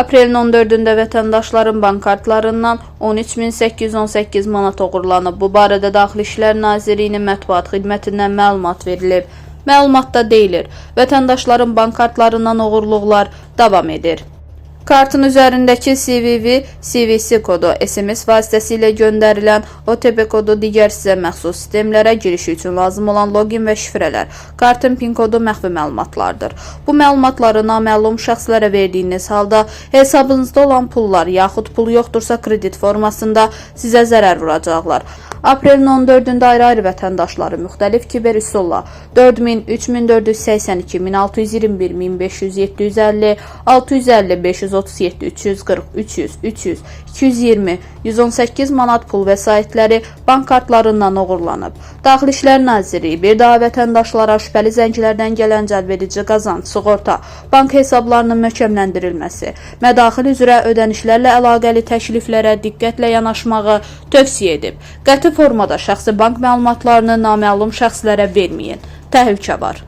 Aprelin 14-də vətəndaşların bank kartlarından 13.818 manat oğurlanıb. Bu barədə Daxili İşlər Nazirliyinin mətbuat xidmətindən məlumat verilib. Məlumatda deyilir, vətəndaşların bank kartlarından oğurluqlar davam edir. Kartın üzərindəki CVC kodu, SMS vasitəsilə göndərilən OTP kodu digər sizə məxsus sistemlərə giriş üçün lazım olan login və şifrələr, kartın PIN kodu məxfi məlumatlardır. Bu məlumatları naməlum şəxslərə verdiyiniz halda hesabınızda olan pullar yaxud pul yoxdursa kredit formasında sizə zərər vuracaqlar. Aprelin 14-də ayrı-ayrı vətəndaşları müxtəlif kiber üsulla 4000, 3482, 1621, 1500, 750, 650, 537, 340, 300, 300, 220, 118 manat pul vəsaitləri bank kartlarından oğurlanıb. Daxili İşlər Nazirliyi bir daha vətəndaşlara şübhəli zənglərdən gələn cəlbedici qazanc, sığorta, bank hesablarının möhkəmləndirilməsi, mədaxil üzrə ödənişlərlə əlaqəli təkliflərə diqqətlə yanaşmağı tövsiyə edib. Qəti formada şəxsi bank məlumatlarını naməlum şəxslərə verməyin. Təhlükə var.